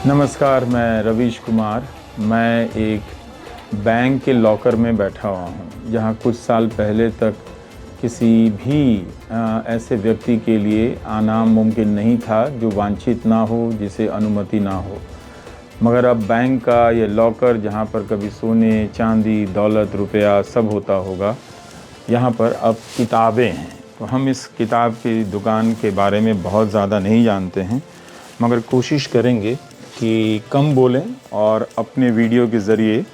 नमस्कार, मैं रवीश कुमार। मैं एक बैंक के लॉकर में बैठा हुआ हूँ, जहाँ कुछ साल पहले तक किसी भी ऐसे व्यक्ति के लिए आना मुमकिन नहीं था जो वांछित ना हो, जिसे अनुमति ना हो। मगर अब बैंक का ये लॉकर, जहाँ पर कभी सोने, चांदी, दौलत, रुपया सब होता होगा, यहाँ पर अब किताबें हैं। तो हम इस किताब की दुकान के बारे में बहुत ज़्यादा नहीं जानते हैं, मगर कोशिश करेंगे कि कम बोलें और अपने वीडियो के ज़रिए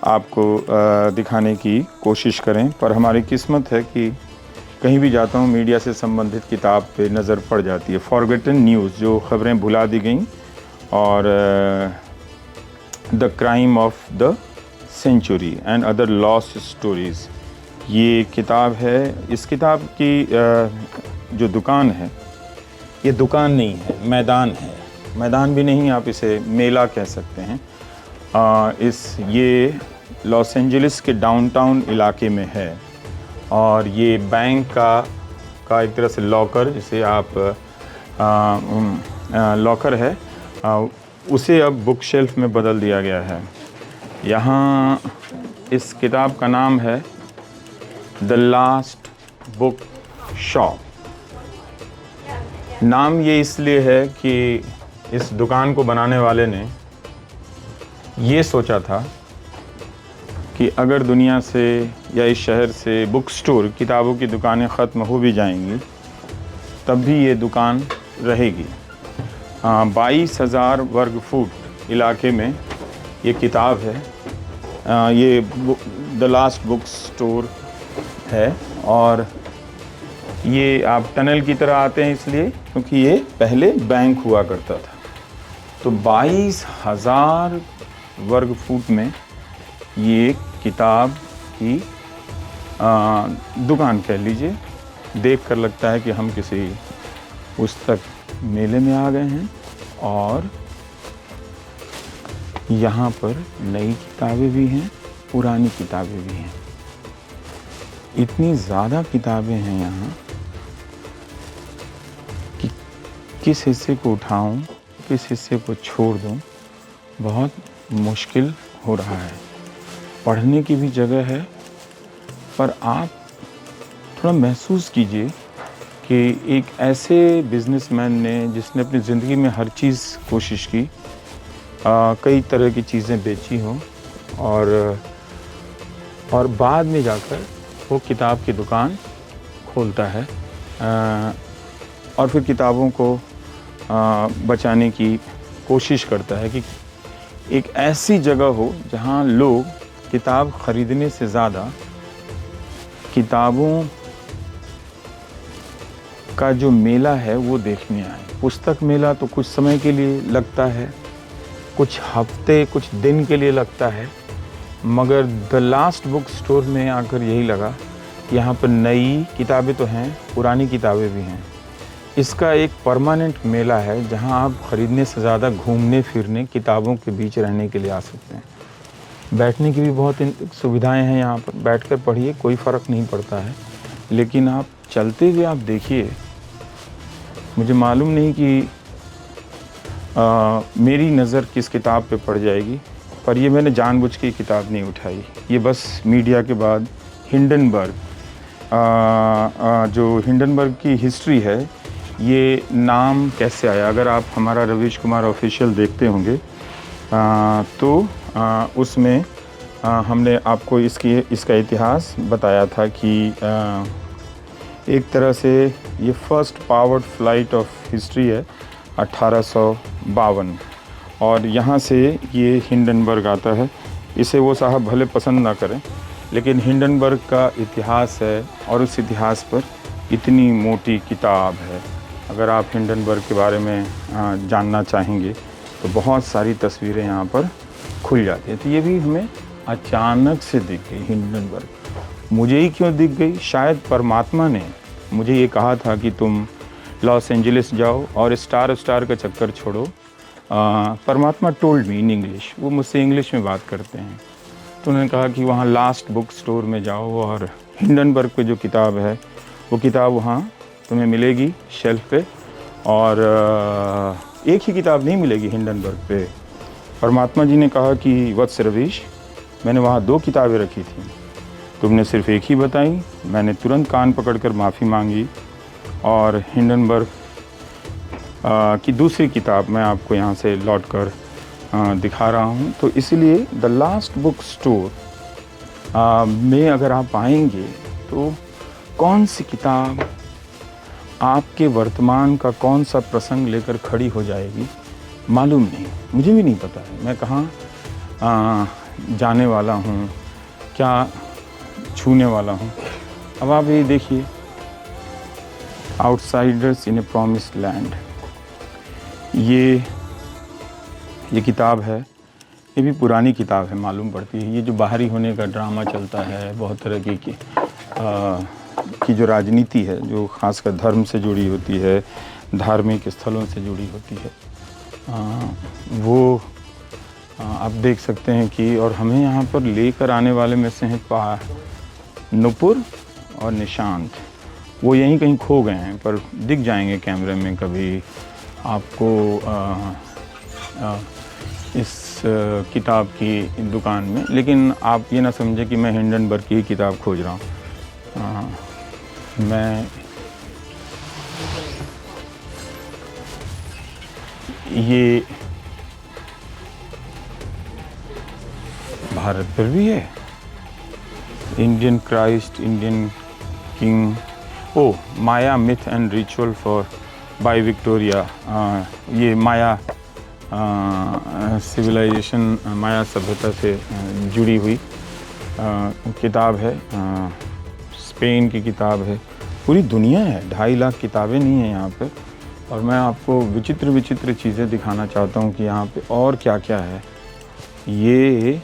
आपको दिखाने की कोशिश करें। पर हमारी किस्मत है कि कहीं भी जाता हूँ, मीडिया से संबंधित किताब पे नज़र पड़ जाती है। फॉरगेटन न्यूज़, जो ख़बरें भुला दी गई, और the crime of the century and other lost stories, ये किताब है। इस किताब की जो दुकान है, ये दुकान नहीं है, मैदान है। मैदान भी नहीं, आप इसे मेला कह सकते हैं। ये लॉस एंजलिस के डाउनटाउन इलाके में है, और ये बैंक का एक तरह से लॉकर, जिसे आप लॉकर है, उसे अब बुक शेल्फ में बदल दिया गया है। यहाँ इस किताब का नाम है द लास्ट बुक शॉप। नाम ये इसलिए है कि इस दुकान को बनाने वाले ने ये सोचा था कि अगर दुनिया से या इस शहर से बुक स्टोर, किताबों की दुकानें ख़त्म हो भी जाएंगी, तब भी ये दुकान रहेगी। 22,000 वर्ग फुट इलाके में ये किताब है। ये द लास्ट बुक स्टोर है, और ये आप टनल की तरह आते हैं इसलिए क्योंकि ये पहले बैंक हुआ करता था। तो 22,000 वर्ग फुट में ये किताब की दुकान कह लीजिए। देख कर लगता है कि हम किसी पुस्तक मेले में आ गए हैं, और यहाँ पर नई किताबें भी हैं, पुरानी किताबें भी हैं। इतनी ज़्यादा किताबें हैं यहाँ कि किस हिस्से को उठाऊं, किस हिस्से को छोड़ दूं, बहुत मुश्किल हो रहा है। पढ़ने की भी जगह है, पर आप थोड़ा महसूस कीजिए कि एक ऐसे बिजनेसमैन ने, जिसने अपनी ज़िंदगी में हर चीज़ कोशिश की, कई तरह की चीज़ें बेची हों, और बाद में जाकर वो किताब की दुकान खोलता है, और फिर किताबों को बचाने की कोशिश करता है कि एक ऐसी जगह हो जहां लोग किताब ख़रीदने से ज़्यादा किताबों का जो मेला है वो देखने आए। पुस्तक मेला तो कुछ समय के लिए लगता है, कुछ हफ्ते, कुछ दिन के लिए लगता है, मगर द लास्ट बुक स्टोर में आकर यही लगा कि यहाँ पर नई किताबें तो हैं, पुरानी किताबें भी हैं। इसका एक परमानेंट मेला है जहाँ आप ख़रीदने से ज़्यादा घूमने फिरने, किताबों के बीच रहने के लिए आ सकते हैं। बैठने की भी बहुत सुविधाएं हैं यहाँ पर। बैठकर पढ़िए, कोई फ़र्क नहीं पड़ता है, लेकिन आप चलते हुए आप देखिए। मुझे मालूम नहीं कि मेरी नज़र किस किताब पे पड़ जाएगी, पर ये मैंने जानबूझ के किताब नहीं उठाई। ये बस मीडिया के बाद हिंडनबर्ग, जो हिंडनबर्ग की हिस्ट्री है, ये नाम कैसे आया। अगर आप हमारा रवीश कुमार ऑफिशियल देखते होंगे तो उसमें हमने आपको इसका इतिहास बताया था कि एक तरह से ये first powered flight of history है, 1852, और यहाँ से ये हिंडनबर्ग आता है। इसे वो साहब भले पसंद ना करें, लेकिन हिंडनबर्ग का इतिहास है, और उस इतिहास पर इतनी मोटी किताब है। अगर आप हिंडनबर्ग के बारे में जानना चाहेंगे तो बहुत सारी तस्वीरें यहाँ पर खुल जाती हैं। तो ये भी हमें अचानक से दिख गई हिंडनबर्ग। मुझे ही क्यों दिख गई? शायद परमात्मा ने मुझे ये कहा था कि तुम लॉस एंजलिस जाओ और स्टार का चक्कर छोड़ो। परमात्मा टोल्ड मी इन इंग्लिश, वो मुझसे इंग्लिश में बात करते हैं। तो उन्होंने कहा कि वहाँ लास्ट बुक स्टोर में जाओ, और हिंडनबर्ग पे जो किताब है वो किताब वहाँ तुम्हें मिलेगी शेल्फ पे, और एक ही किताब नहीं मिलेगी हिंडनबर्ग पे। परमात्मा जी ने कहा कि वत्स रवीश, मैंने वहाँ 2 किताबें रखी थी, तुमने सिर्फ एक ही बताई। मैंने तुरंत कान पकड़कर माफ़ी मांगी और हिंडनबर्ग की दूसरी किताब मैं आपको यहाँ से लौट कर दिखा रहा हूँ। तो इसलिए द लास्ट बुक स्टोर में अगर आप आएंगे तो कौन सी किताब आपके वर्तमान का कौन सा प्रसंग लेकर खड़ी हो जाएगी मालूम नहीं, मुझे भी नहीं पता है मैं कहाँ जाने वाला हूँ, क्या छूने वाला हूँ। अब आप ये देखिए, आउटसाइडर्स इन ए प्रॉमिस्ड लैंड, ये किताब है। ये भी पुरानी किताब है मालूम पड़ती है। ये जो बाहरी होने का ड्रामा चलता है, बहुत तरह की जो राजनीति है, जो खासकर धर्म से जुड़ी होती है, धार्मिक स्थलों से जुड़ी होती है, वो आप देख सकते हैं कि, और हमें यहाँ पर लेकर आने वाले में से हैं नुपुर और निशांत। वो यहीं कहीं खो गए हैं पर दिख जाएंगे कैमरे में कभी आपको इस किताब की दुकान में। लेकिन आप ये ना समझे कि मैं हिंडनबर्ग की ही किताब खोज रहा हूँ। मैं ये भारत पर भी है, Indian Christ, Indian king, o Maya myth and ritual for by Victoria. ये माया सिविलाइजेशन, माया सभ्यता से जुड़ी हुई किताब है, स्पेन की किताब है। पूरी दुनिया है, 2.5 लाख किताबें नहीं हैं यहाँ पे। और मैं आपको विचित्र विचित्र चीज़ें दिखाना चाहता हूँ कि यहाँ पे और क्या क्या है। ये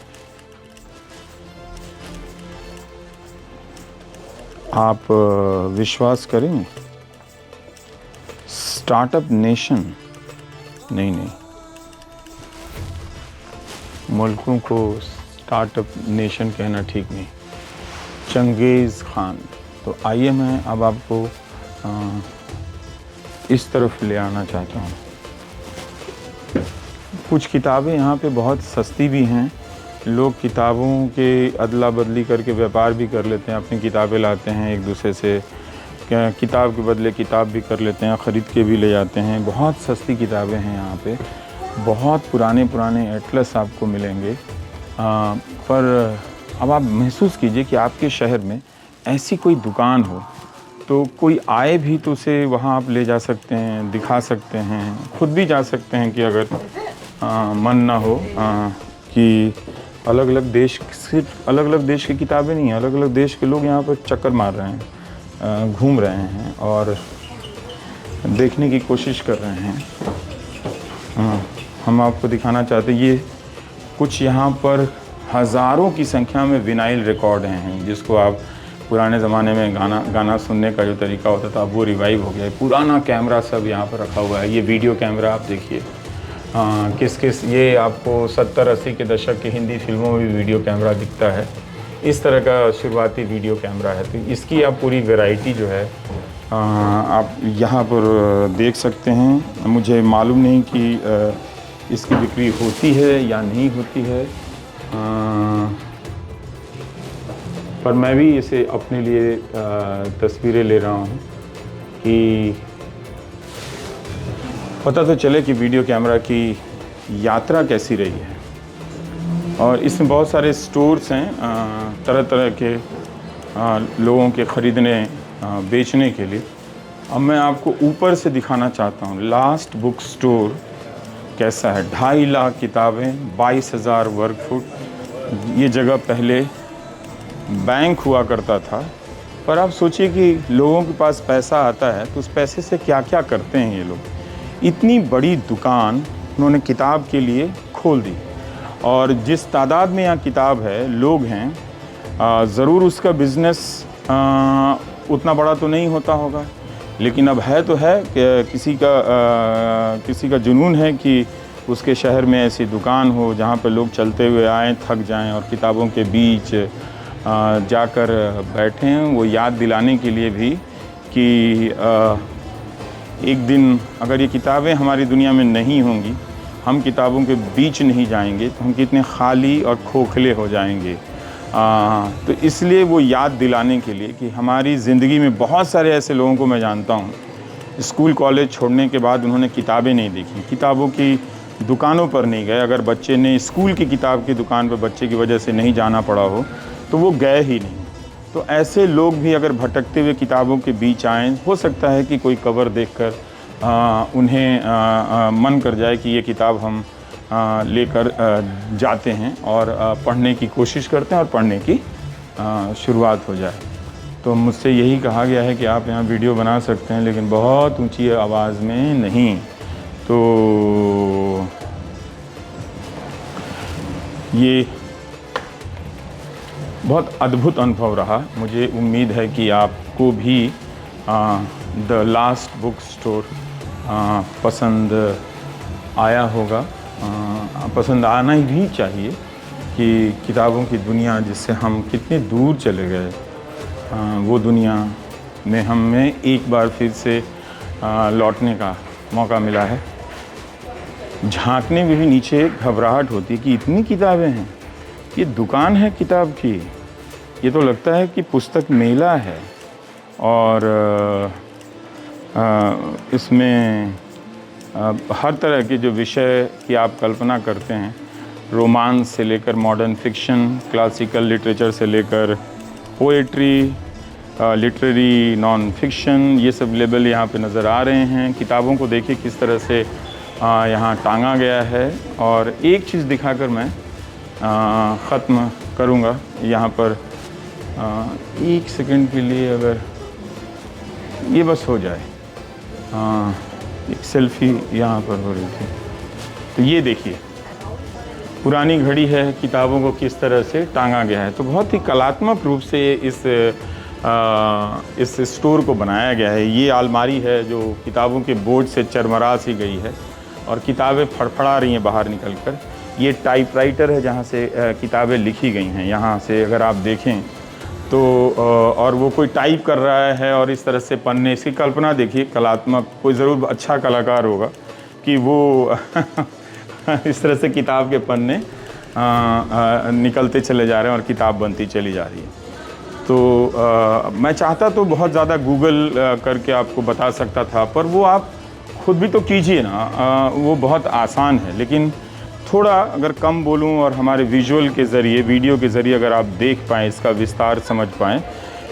आप विश्वास करेंगे, स्टार्टअप नेशन, नहीं, मुल्कों को स्टार्टअप नेशन कहना ठीक नहीं, चंगेज़ खान। तो आइए मैं अब आपको इस तरफ ले आना चाहता हूँ। कुछ किताबें यहाँ पे बहुत सस्ती भी हैं, लोग किताबों के अदला बदली करके व्यापार भी कर लेते हैं, अपनी किताबें लाते हैं एक दूसरे से, किताब के बदले किताब भी कर लेते हैं, ख़रीद के भी ले जाते हैं। बहुत सस्ती किताबें हैं यहाँ पे, बहुत पुराने एटलस आपको मिलेंगे। पर अब आप महसूस कीजिए कि आपके शहर में ऐसी कोई दुकान हो तो कोई आए भी तो उसे वहाँ आप ले जा सकते हैं, दिखा सकते हैं, खुद भी जा सकते हैं कि अगर मन ना हो कि अलग अलग देश की किताबें नहीं, अलग अलग देश के लोग यहाँ पर चक्कर मार रहे हैं, घूम रहे हैं और देखने की कोशिश कर रहे हैं। हम आपको दिखाना चाहते हैं, ये कुछ यहाँ पर हज़ारों की संख्या में विनाइल रिकॉर्ड हैं, जिसको आप पुराने ज़माने में गाना सुनने का जो तरीका होता था वो रिवाइव हो गया है। पुराना कैमरा सब यहाँ पर रखा हुआ है। ये वीडियो कैमरा आप देखिए, किस ये आपको 70-80 के दशक की हिंदी फिल्मों में भी वीडियो कैमरा दिखता है। इस तरह का शुरुआती वीडियो कैमरा है। तो इसकी आप पूरी वैरायटी जो है आप यहाँ पर देख सकते हैं। मुझे मालूम नहीं कि इसकी बिक्री होती है या नहीं होती है, पर मैं भी इसे अपने लिए तस्वीरें ले रहा हूँ कि पता तो चले कि वीडियो कैमरा की यात्रा कैसी रही है। और इसमें बहुत सारे स्टोर्स हैं तरह तरह के लोगों के ख़रीदने बेचने के लिए। अब मैं आपको ऊपर से दिखाना चाहता हूँ लास्ट बुक स्टोर कैसा है। 2.5 लाख किताबें, 22,000 वर्ग फुट। ये जगह पहले बैंक हुआ करता था, पर आप सोचिए कि लोगों के पास पैसा आता है तो उस पैसे से क्या क्या करते हैं ये लोग। इतनी बड़ी दुकान उन्होंने किताब के लिए खोल दी, और जिस तादाद में यहाँ किताब है, लोग हैं, ज़रूर उसका बिज़नेस उतना बड़ा तो नहीं होता होगा, लेकिन अब है तो है कि किसी का जुनून है कि उसके शहर में ऐसी दुकान हो जहाँ पे लोग चलते हुए आएँ, थक जाएं और किताबों के बीच जाकर बैठें, वो याद दिलाने के लिए भी कि एक दिन अगर ये किताबें हमारी दुनिया में नहीं होंगी, हम किताबों के बीच नहीं जाएंगे, तो हम कितने खाली और खोखले हो जाएंगे। तो इसलिए वो याद दिलाने के लिए कि हमारी ज़िंदगी में बहुत सारे ऐसे लोगों को मैं जानता हूँ, स्कूल कॉलेज छोड़ने के बाद उन्होंने किताबें नहीं देखी, किताबों की दुकानों पर नहीं गए। अगर बच्चे ने स्कूल की किताब की दुकान पर बच्चे की वजह से नहीं जाना पड़ा हो तो वो गए ही नहीं। तो ऐसे लोग भी अगर भटकते हुए किताबों के बीच आएँ, हो सकता है कि कोई कवर देखकर उन्हें मन कर जाए कि ये किताब हम लेकर जाते हैं और पढ़ने की कोशिश करते हैं और पढ़ने की शुरुआत हो जाए। तो मुझसे यही कहा गया है कि आप यहाँ वीडियो बना सकते हैं, लेकिन बहुत ऊंची आवाज़ में नहीं। तो ये बहुत अद्भुत अनुभव रहा। मुझे उम्मीद है कि आपको भी द लास्ट बुक स्टोर पसंद आया होगा। पसंद आना ही भी चाहिए कि किताबों की दुनिया जिससे हम कितने दूर चले गए, वो दुनिया में हमें एक बार फिर से लौटने का मौका मिला है। झांकने में भी नीचे घबराहट होती है कि इतनी किताबें हैं, ये दुकान है किताब की, ये तो लगता है कि पुस्तक मेला है। और इसमें हर तरह के जो विषय की आप कल्पना करते हैं, रोमांस से लेकर मॉडर्न फिक्शन, क्लासिकल लिटरेचर से लेकर पोएट्री, लिटरेरी नॉन फिक्शन, ये सब लेबल यहाँ पे नज़र आ रहे हैं। किताबों को देखिए किस तरह से यहाँ टांगा गया है। और एक चीज़ दिखाकर मैं ख़त्म करूँगा यहाँ पर। एक सेकंड के लिए अगर ये बस हो जाए, एक सेल्फ़ी यहाँ पर हो रही थी, तो ये देखिए पुरानी घड़ी है, किताबों को किस तरह से टांगा गया है। तो बहुत ही कलात्मक रूप से इस स्टोर को बनाया गया है। ये अलमारी है जो किताबों के बोझ से चरमरा सी गई है और किताबें फड़फड़ा रही हैं बाहर निकलकर। ये टाइपराइटर है जहाँ से किताबें लिखी गई हैं। यहाँ से अगर आप देखें तो और वो कोई टाइप कर रहा है और इस तरह से पन्ने, इसकी कल्पना देखिए, कलात्मक, कोई ज़रूर अच्छा कलाकार होगा कि वो इस तरह से किताब के पन्ने निकलते चले जा रहे हैं और किताब बनती चली जा रही है। तो मैं चाहता तो बहुत ज़्यादा गूगल करके आपको बता सकता था, पर वो आप खुद भी तो कीजिए ना, वो बहुत आसान है। लेकिन थोड़ा अगर कम बोलूं और हमारे विजुअल के ज़रिए, वीडियो के ज़रिए अगर आप देख पाएँ, इसका विस्तार समझ पाएँ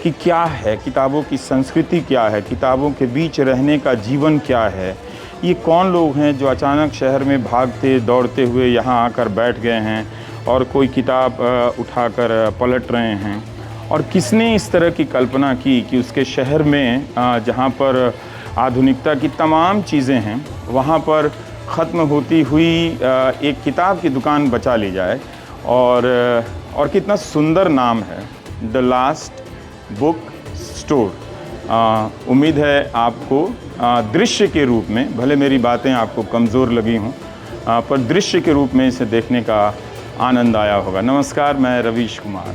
कि क्या है किताबों की संस्कृति, क्या है किताबों के बीच रहने का जीवन, क्या है, ये कौन लोग हैं जो अचानक शहर में भागते दौड़ते हुए यहाँ आकर बैठ गए हैं और कोई किताब उठाकर पलट रहे हैं, और किसने इस तरह की कल्पना की कि उसके शहर में जहाँ पर आधुनिकता की तमाम चीज़ें हैं, वहाँ पर ख़त्म होती हुई एक किताब की दुकान बचा ली जाए। और कितना सुंदर नाम है, द लास्ट बुक स्टोर। उम्मीद है आपको दृश्य के रूप में, भले मेरी बातें आपको कमज़ोर लगी हों, पर दृश्य के रूप में इसे देखने का आनंद आया होगा। नमस्कार, मैं रवीश कुमार।